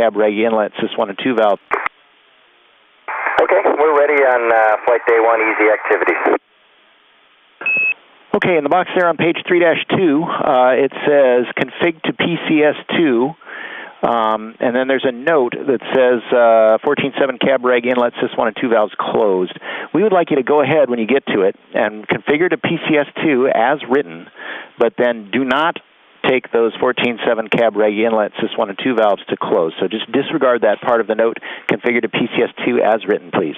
cab reg inlet, sys 1 and 2 valve. Okay, we're ready on flight day 1, easy activities. Okay, in the box there on page 3-2, it says config to PCS2, and then there's a note that says 14.7 cab reg inlet, sys 1 and 2 valves closed. We would like you to go ahead when you get to it and configure to PCS2 as written, but then do not take those 14.7 cab reg inlet, sys 1 and 2 valves to close. So just disregard that part of the note, configure to PCS2 as written, please.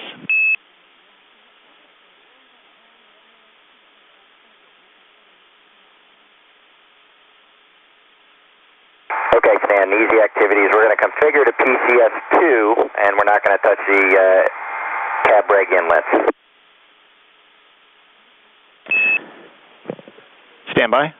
Okay, Stan, easy activities. We're going to configure to PCS2, and we're not going to touch the cab reg inlets. Stand by.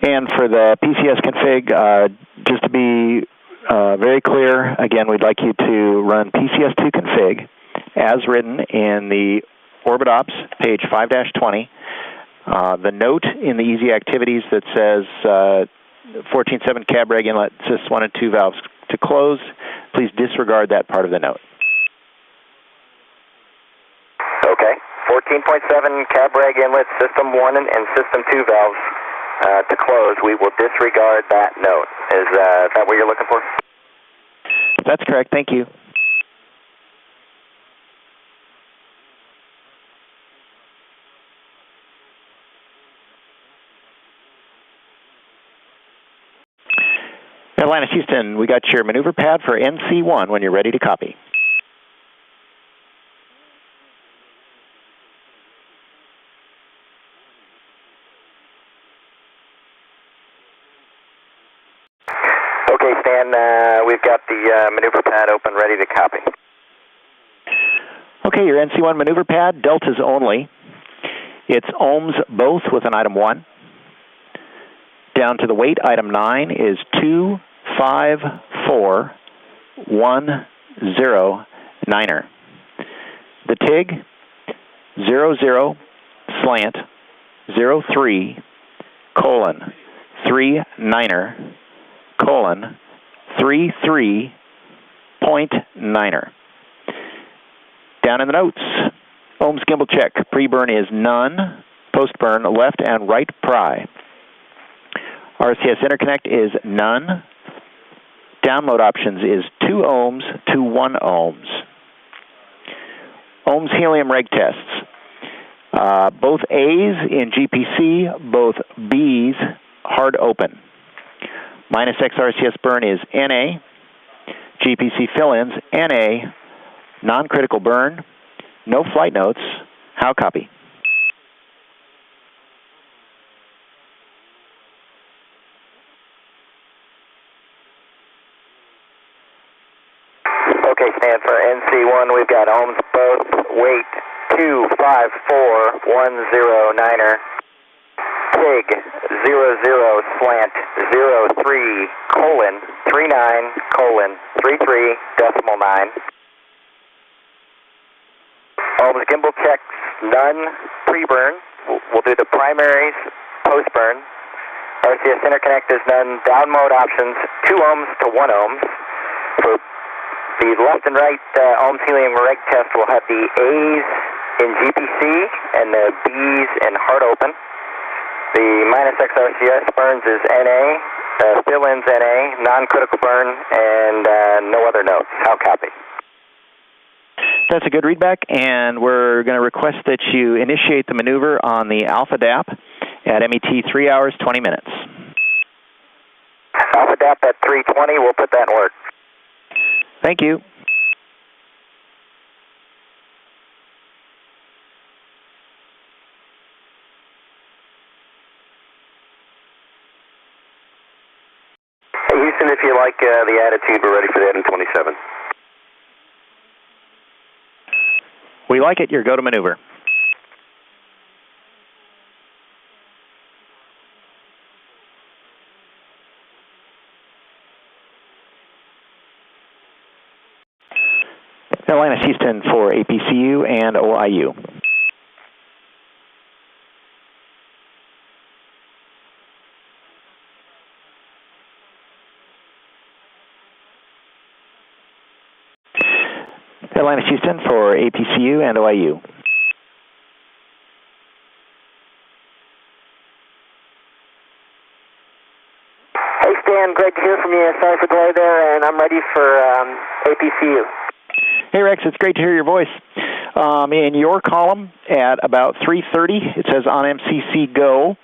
And for the PCS config, just to be very clear, again, we'd like you to run PCS2 config as written in the Orbit Ops, page 5-20. The note in the easy activities that says 14.7 cab reg inlet, sys 1 and 2 valves to close, please disregard that part of the note. Okay, 14.7 cab reg inlet, system 1 and system 2 valves to close. We will disregard that note. Is that what you're looking for? That's correct. Thank you. Atlantis Houston, we got your maneuver pad for NC1 when you're ready to copy. Okay, Stan, we've got the maneuver pad open, ready to copy. Okay, your NC1 maneuver pad, deltas only. It's ohms both with an item 1. Down to the weight, item 9 is 25410 The TIG, 00 slant 03 colon 39 colon 33.9. Down in the notes, ohms gimbal check. Pre-burn is none. Post-burn, left and right pry. RCS interconnect is none. Download options is 2 ohms to 1 ohms. Ohms helium reg tests. Both A's in GPC, both B's hard open. Minus X RCS burn is NA. GPC fill-ins, NA. Non-critical burn. No flight notes. How copy? Okay, Stan, for NC1, we've got ohms both, weight 25410 TIG 00 slant 03 colon 39 colon 33.9. Ohms gimbal checks none. Pre-burn. We'll do the primaries post-burn. RCS interconnect is none. Down mode options 2 ohms to 1 ohms. For the left and right ohms helium reg test, we'll have the A's in GPC and the B's in hard open. The minus X RCS burns is NA, fill-ins NA, non-critical burn, and no other notes. How copy? That's a good readback, and we're going to request that you initiate the maneuver on the Alpha DAP at MET 3 hours, 20 minutes. Alpha DAP at 3:20, we'll put that in work. Thank you. Hey, Houston, if you like the attitude, we're ready for that in 27. We like it. Your go to maneuver. Atlantis Houston for APCU and OIU. Atlantis Houston for APCU and OIU. Hey Stan, great to hear from you. Sorry for the delay there, and I'm ready for APCU. Hey Rex, it's great to hear your voice. In your column at about 3:30, it says on MCC go.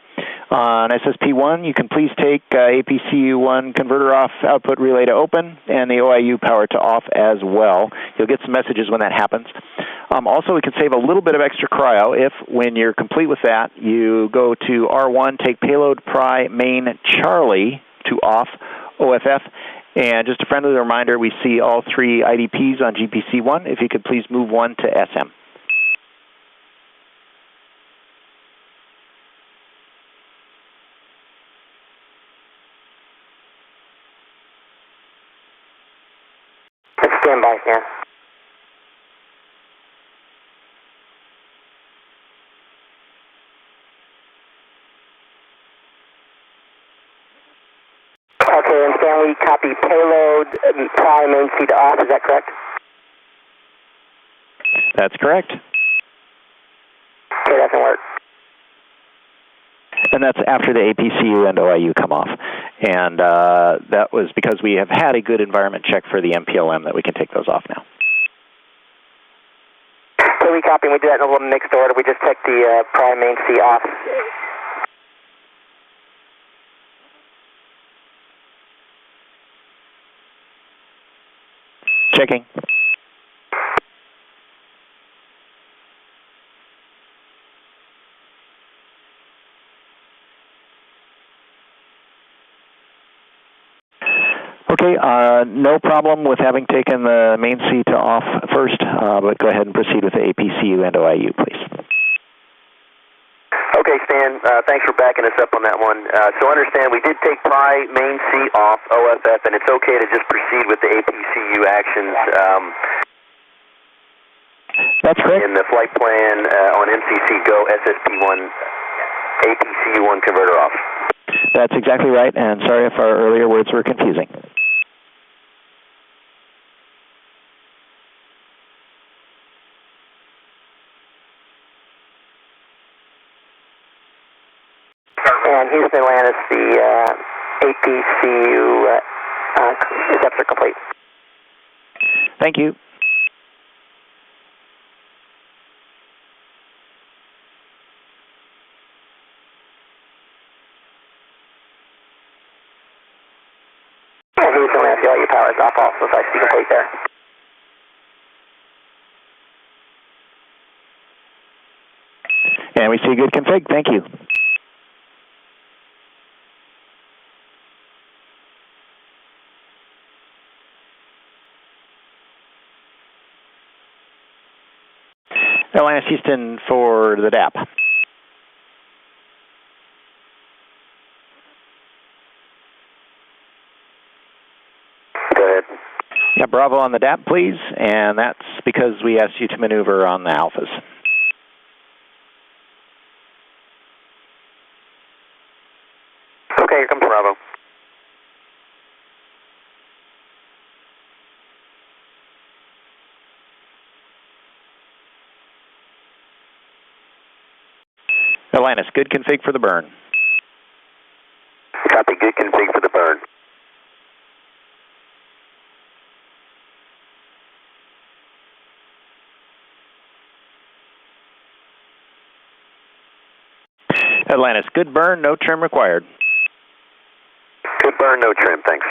On SSP1, you can please take APCU1 converter off, output relay to open, and the OIU power to off as well. You'll get some messages when that happens. Also, we can save a little bit of extra cryo if, when you're complete with that, you go to R1, take payload pry main Charlie to off OFF. And just a friendly reminder, we see all 3 IDPs on GPC1. If you could please move 1 to SM. Stand by, Stan. Okay, and Stan, we copy payload pry main C to off, is that correct? That's correct. Okay, that doesn't work. And that's after the APCU and OIU come off. And that was because we have had a good environment check for the MPLM that we can take those off now. So we copy and we do that in a little mixed order. We just take the pry main C off. Checking. Okay, no problem with having taken the main C to off first, but go ahead and proceed with the APCU and OIU, please. Okay, Stan, thanks for backing us up on that one. So understand, we did take pry main C off OFF, and it's okay to just proceed with the APCU actions. That's correct. In the flight plan on MCC go SSP1, APCU1 converter off. That's exactly right, and sorry if our earlier words were confusing. And Houston Atlantis, the APCU steps are complete. Thank you. And Houston Atlantis, all your power is off also, so I see complete there. And we see good config. Thank you. Atlantis Houston for the DAP. Go ahead. Yeah, Bravo on the DAP, please, and that's because we asked you to maneuver on the alphas. Okay, here comes Bravo. Atlantis, good config for the burn. Copy, good config for the burn. Atlantis, good burn, no trim required. Good burn, no trim, thanks.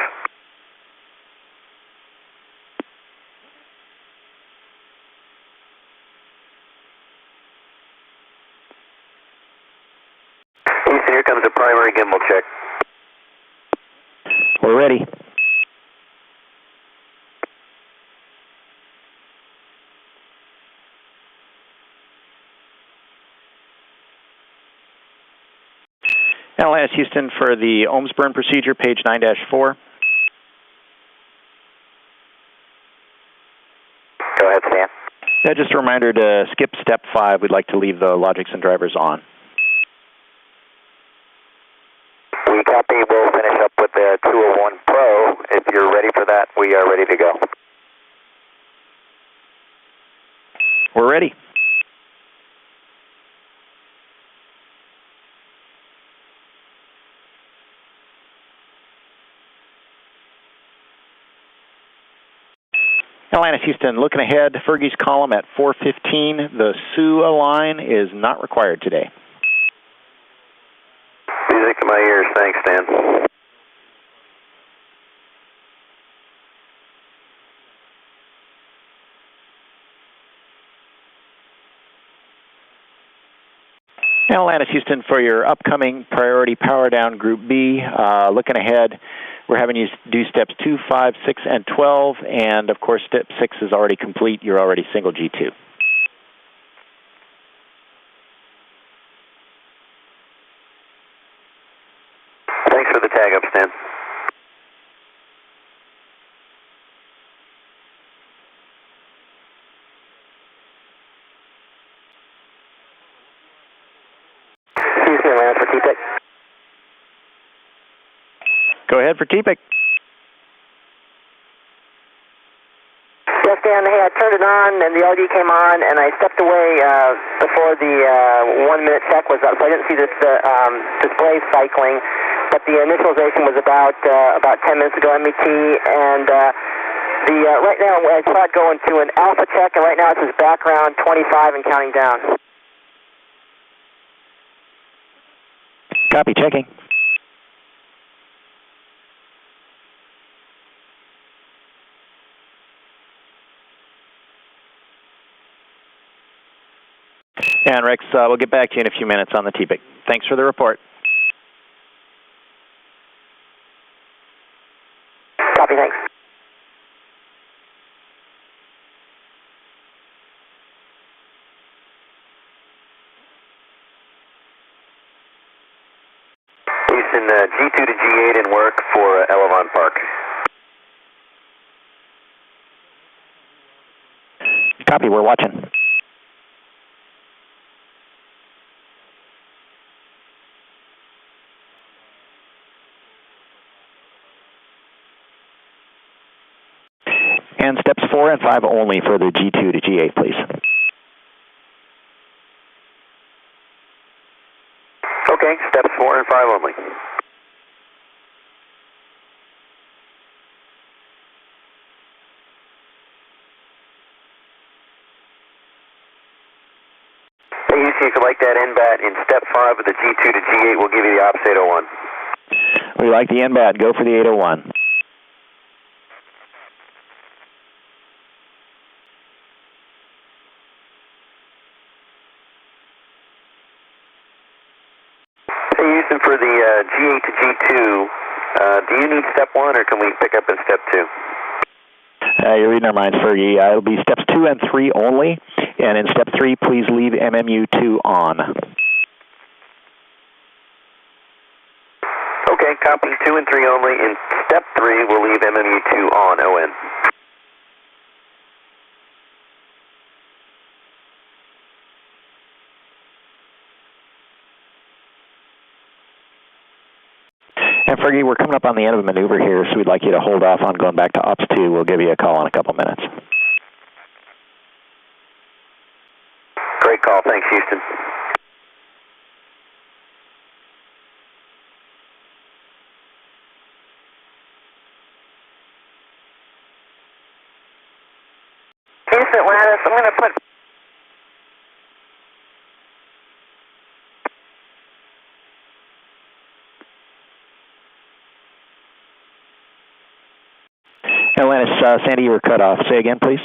Houston, here comes the primary gimbal check. We're ready. Atlantis Houston for the ohms burn procedure, page 9-4. Go ahead, Stan. Yeah, just a reminder to skip step 5. We'd like to leave the Logix and drivers on. We copy. We'll finish up with the 201 Pro. If you're ready for that, we are ready to go. We're ready. Atlantis Houston, looking ahead, Fergie's column at 415. The SUA line is not required today. Music to my ears. Thanks, Dan. Atlantis Houston, for your upcoming priority power down Group B, looking ahead, we're having you do steps 2, 5, 6, and 12, and of course step 6 is already complete. You're already single G2. Thanks for the tag up, Stan. Houston, Atlanta for TPIC. Go ahead for TPIC. Yes, Dan, hey, I turned it on and the LD came on and I stepped away before the 1 minute check was up, so I didn't see this display cycling, but the initialization was about 10 minutes ago, MET, and right now I saw it go into an alpha check, and right now it says background 25 and counting down. Copy, checking. And Rex, we'll get back to you in a few minutes on the TPIC. Thanks for the report. Copy, thanks. Houston, G2 to G8 in work for Elevon Park. Copy, we're watching. And steps 4 and 5 only for the G2 to G8, please. Okay, steps 4 and 5 only. Hey, Houston, if you like that NBAT in step 5 of the G2 to G8, we'll give you the OPS 801. We like the NBAT. Go for the 801. Hey, Houston, for the G8 to G2, do you need step 1 or can we pick up in step 2? You're reading our minds, Fergie. It'll be steps 2 and 3 only. And in step 3, please leave MMU2 on. Okay, copy 2 and 3 only. In step 3, we'll leave MMU2 on, ON. And Fergie, we're coming up on the end of the maneuver here, so we'd like you to hold off on going back to Ops 2. We'll give you a call in a couple minutes. Great call. Thanks, Houston. Houston, Atlantis, I'm going to put... Atlantis, Sandy, you were cut off. Say again, please.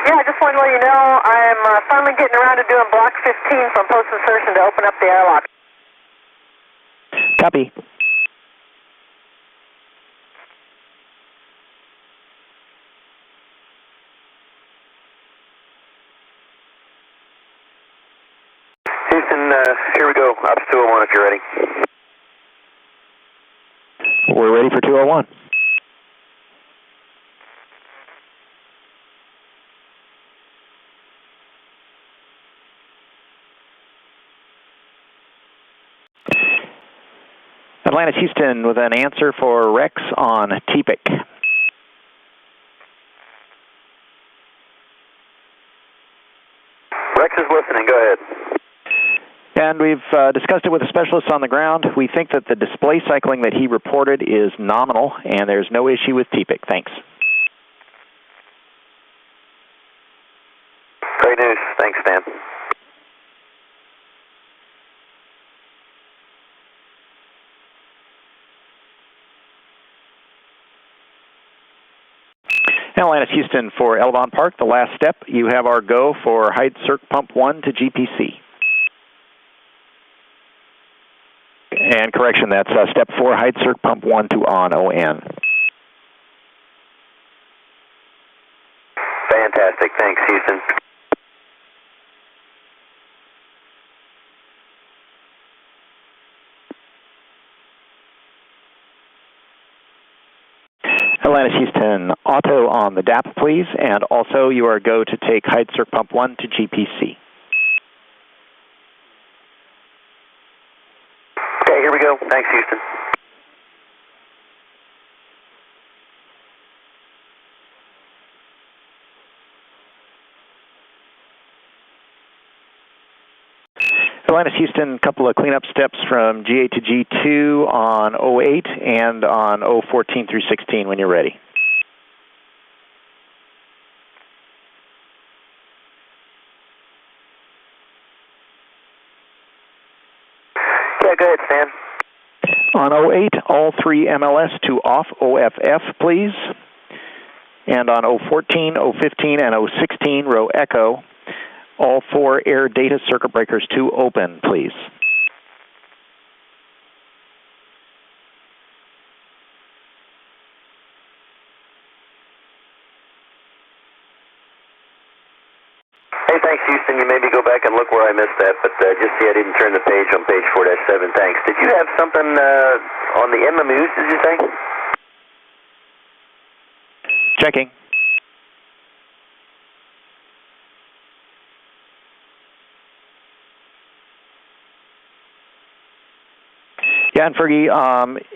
Yeah, I just wanted to let you know I'm finally getting around to doing block 15 from post insertion to open up the airlock. Copy. Houston, here we go. Ops 201 if you're ready. We're ready for 201. Atlantis Houston with an answer for Rex on TPIC. Rex is listening. Go ahead. And we've discussed it with a specialist on the ground. We think that the display cycling that he reported is nominal, and there's no issue with TPIC. Thanks. Great news. Thanks, Stan. Atlantis Houston for Elevon Park. The last step, you have our go for Hyde Circ Pump 1 to GPC. And correction, that's step 4, Hyde Circ Pump 1 to on, ON. Fantastic. Thanks, Houston. Atlantis Houston, auto on the DAP, please. And also, you are go to take Hyde Circ Pump 1 to GPC. Okay, here we go. Thanks, Houston. Atlantis Houston, a couple of cleanup steps from G8 to G2 on 08 and on 014 through 16 when you're ready. Yeah, go ahead, Stan. On 08, all 3 MLS to off OFF, please. And on 014, 015, and 016, row echo, all 4 air data circuit breakers to open, please. Hey, thanks, Houston. You maybe go back and look where I missed that, but just see I didn't turn the page on page 4-7. Thanks. Did you have something on the MMUs, did you say? Checking. Yeah, and Fergie,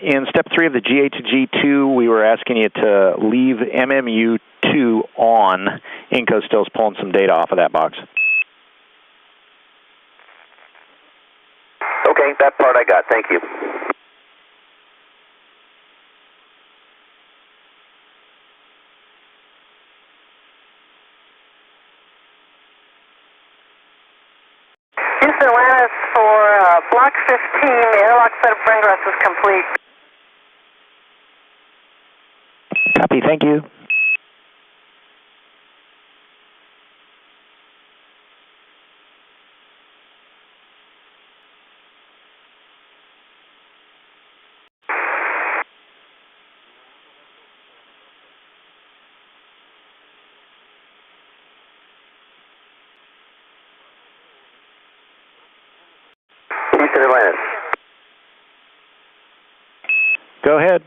in step 3 of the G8 to G2, we were asking you to leave MMU2 on. Inco still's pulling some data off of that box. Okay, that part I got. Thank you. Houston, Atlantis for Block 15, the airlock set of ingress is complete. Copy, thank you. Houston, Atlantis. Go ahead.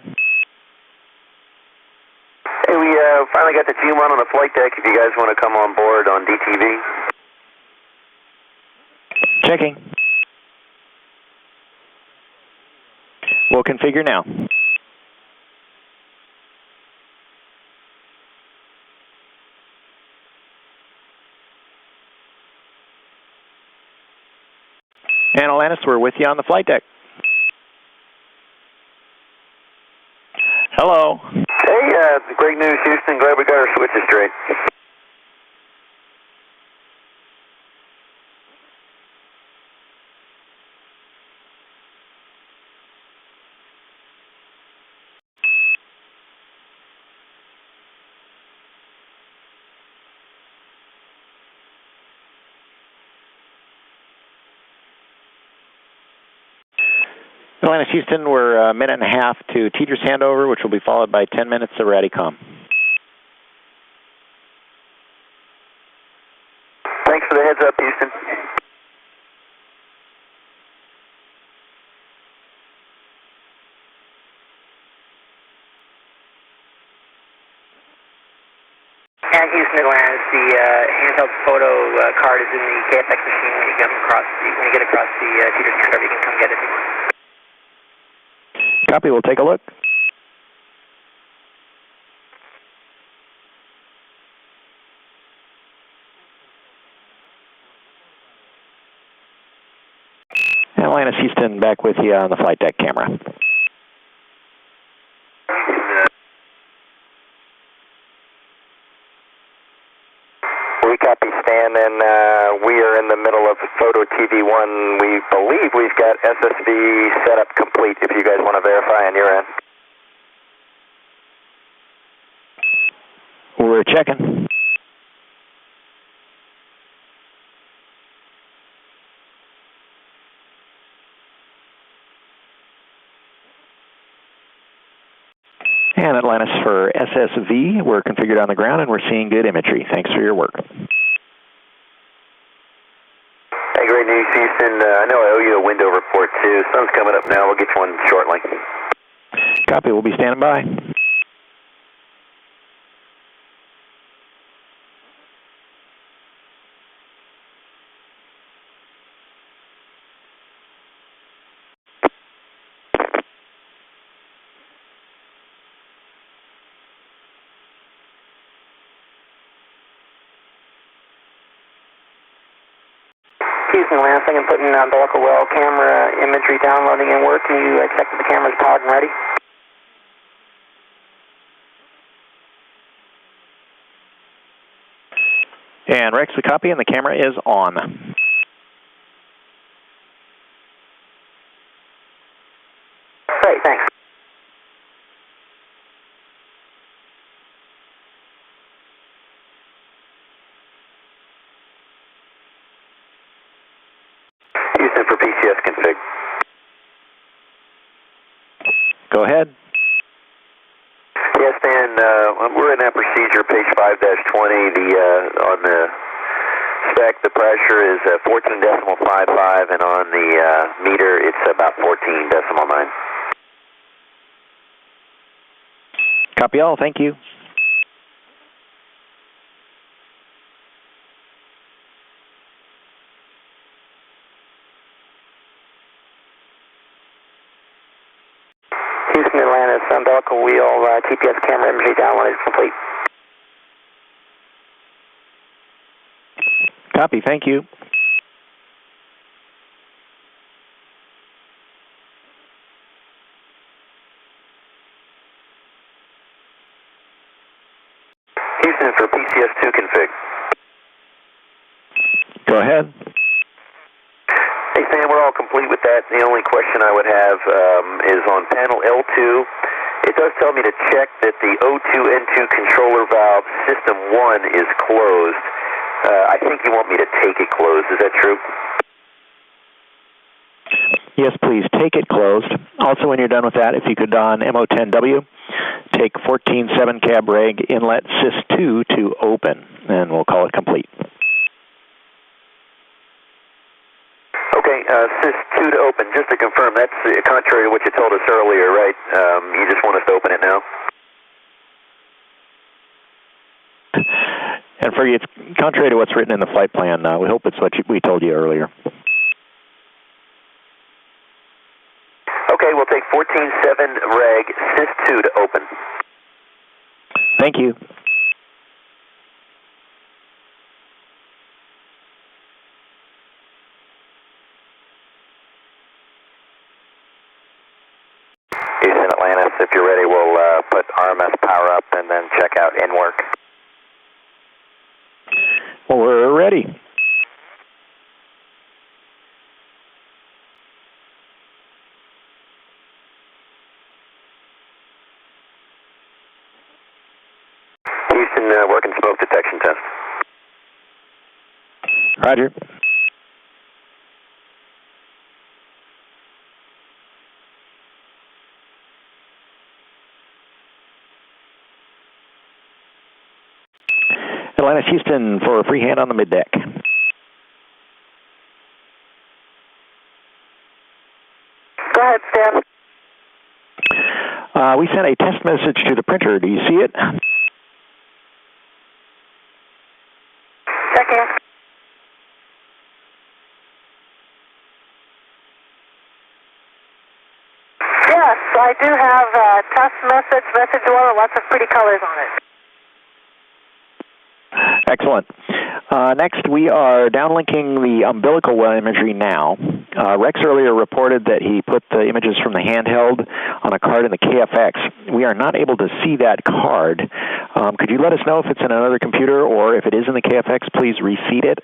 Hey, we finally got the G1 on the flight deck if you guys want to come on board on DTV. Checking. We'll configure now. And Atlantis, we're with you on the flight deck. Hello. Hey, great news, Houston. Glad we got our switches straight. Atlantis Houston, we're a minute and a half to teacher's handover, which will be followed by 10 minutes of RADICOM. Thanks for the heads up, Houston. And Houston, Atlantis, the handheld photo card is in the KFX machine. When you get across the teacher's handover, you can come get it if you want. Copy, we'll take a look. Atlantis Houston, back with you on the flight deck camera. We copy Stan, and we are in the middle of Photo TV1. We believe we've got SSV setup complete if you guys want to verify on your end. We're checking. And Atlantis for SSV, we're configured on the ground and we're seeing good imagery. Thanks for your work. Hey, great news, Houston. I know I owe you a window report too. Sun's coming up now. We'll get you one shortly. Copy, we'll be standing by. Houston, last thing I'm putting umbilical well camera imagery downloading and work. Can you check that the camera's powered and ready? And Rex, the copy and the camera is on. Great, thanks. Houston for PCS config. Go ahead. Yes, Dan, we're in that procedure, page 5-20. On the spec, the pressure is 14.55, and on the meter, it's about 14.9. Copy all, thank you. Houston, Atlantis, umbilical wheel, TPS camera imagery download is complete. Copy, thank you. Houston for PCS2 config. Go ahead. Hey, Stan, we're all complete with that. The only question I would have is on panel L2. It does tell me to check that the O2-N2 controller valve system 1 is closed. I think you want me to take it closed. Is that true? Yes, please, take it closed. Also, when you're done with that, if you could on MO10W, take 14.7 cab reg inlet sys2 to open, and we'll call it complete. Okay, sys2 to open. Just to confirm, that's contrary to what you told us earlier, right? You just want us to open it now? And for you, it's contrary to what's written in the flight plan. We hope it's what we told you earlier. Okay, we'll take 14.7 reg sys2 to open. Thank you. Houston, Atlantis, if you're ready, we'll put RMS power up and then check out in work. Well, we're ready. Houston, working smoke detection test. Roger. Atlantis Houston for a free hand on the middeck. Go ahead, Stan. We sent a test message to the printer. Do you see it? Checking. Yes, I I do have tough message oil, lots of pretty colors on it. Excellent. Next, we are downlinking the umbilical well imagery now. Rex earlier reported that he put the images from the handheld on a card in the KFX. We are not able to see that card. Could you let us know if it's in another computer, or if it is in the KFX, please reseed it?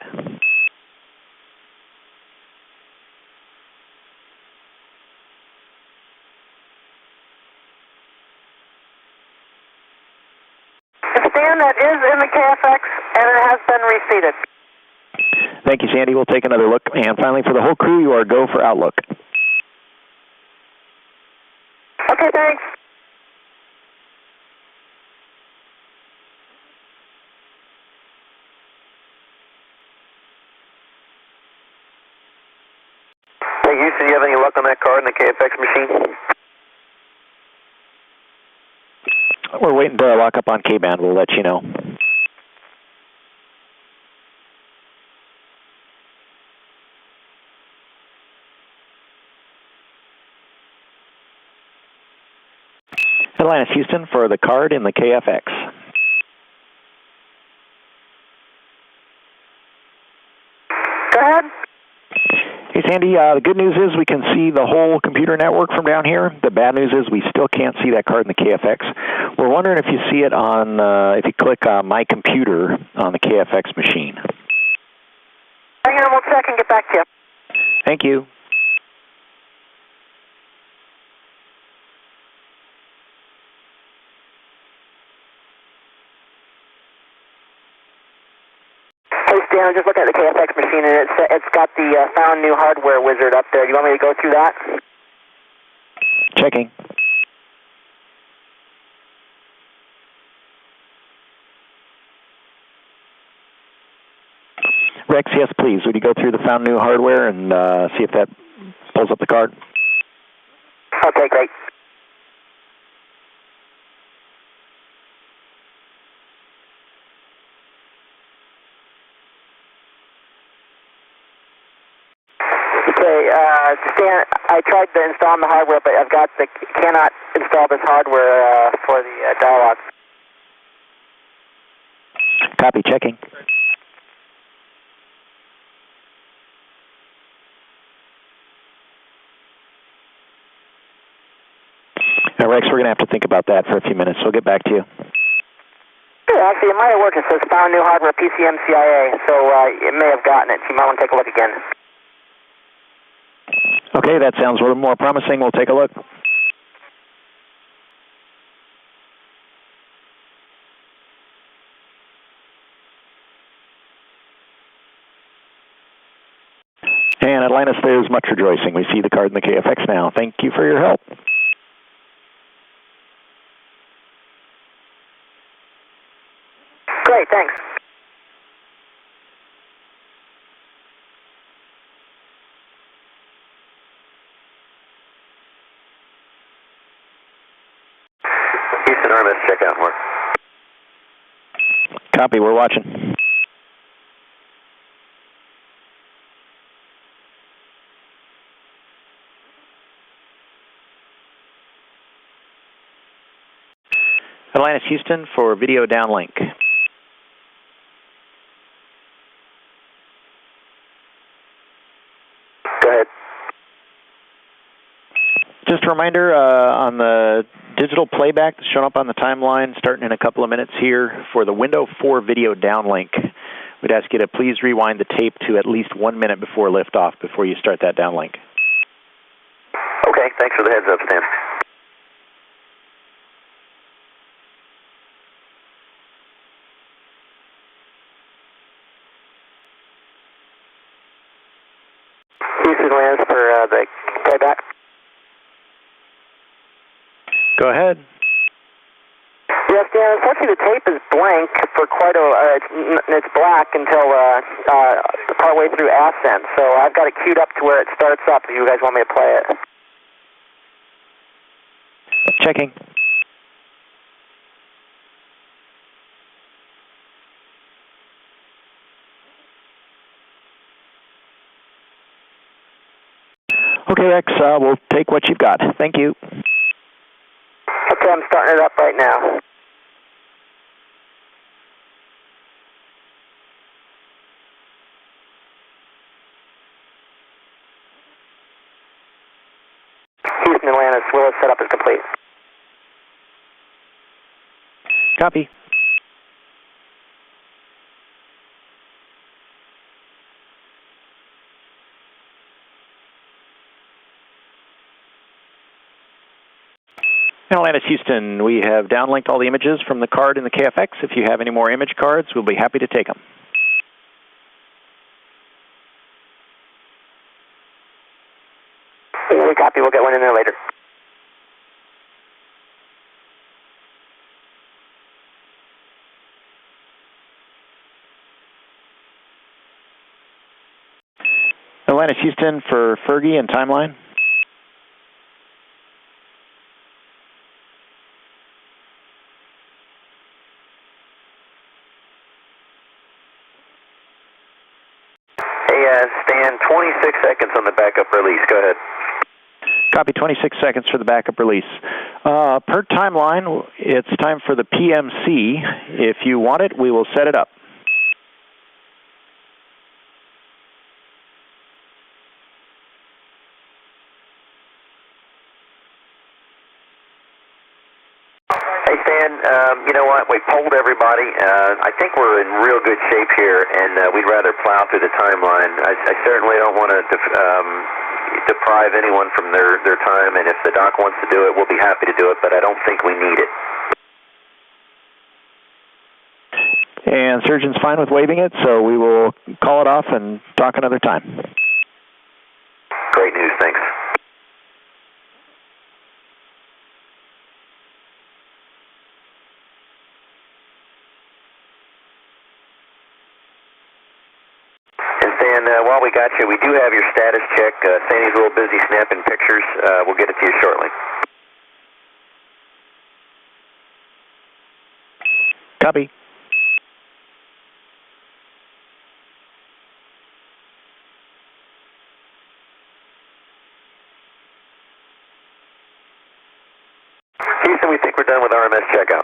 Stan, that is in the KFX, and it has been reseated. Thank you, Sandy. We'll take another look. And finally, for the whole crew, you are go for Outlook. Okay, thanks. Hey, Houston, do you have any luck on that card in the KFX machine? We're waiting to lock up on K-band. We'll let you know. Atlantis Houston for the card in the KFX. Go ahead. Hey, Sandy, the good news is we can see the whole computer network from down here. The bad news is we still can't see that card in the KFX. We're wondering if you see it on, if you click on My Computer on the KFX machine. Hang on, we'll check and get back to you. Thank you. Hey, Stan, I'm just looking at the KFX machine, and it's got the found new hardware wizard up there. Do you want me to go through that? Checking. Rex, yes, please. Would you go through the found new hardware and see if that pulls up the card? Okay, great. Okay, Stan, I tried to install the hardware, but I've got cannot install this hardware for the dialog. Copy, checking. Now, Rex, we're going to have to think about that for a few minutes. We'll get back to you. Actually, it might have worked. It says found new hardware, PCMCIA, so it may have gotten it. You might want to take a look again. Okay, that sounds a little more promising. We'll take a look. And Atlantis, there's much rejoicing. We see the card in the KFX now. Thank you for your help. Great, thanks. Houston, Artemis, check out more. Copy, we're watching. Atlantis Houston for video downlink. Go ahead. Just a reminder on the digital playback that's shown up on the timeline starting in a couple of minutes here for the Window 4 video downlink. We'd ask you to please rewind the tape to at least 1 minute before liftoff before you start that downlink. Okay, thanks for the heads up, Stan. Houston lands for the playback. Go ahead. Yes, Dan, unfortunately the tape is blank for quite a, it's black until partway through Ascent, so I've got it queued up to where it starts up if you guys want me to play it. Checking. Okay, Rex, we'll take what you've got. Thank you. Okay, I'm starting it up right now. Houston, Atlantis, Willis setup is complete. Copy. Atlantis, Houston, we have downlinked all the images from the card in the KFX. If you have any more image cards, we'll be happy to take them. We copy, we'll get one in there later. Atlantis, Houston for Fergie and Timeline. Hey, Stan, 26 seconds on the backup release. Go ahead. Copy, 26 seconds for the backup release. Per Timeline, it's time for the PMC. If you want it, we will set it up. Hey, Stan, you know what? We polled everybody. I think we're in real good shape here, and we'd rather plow through the timeline. I certainly don't want to deprive anyone from their time, and if the doc wants to do it, we'll be happy to do it, but I don't think we need it. And surgeon's fine with waiving it, so we will call it off and talk another time. Great news, thanks. And Stan, while we got you, we do have your status check. Sandy's a little busy snapping pictures. We'll get it to you shortly. Copy. Houston, we think we're done with RMS checkout.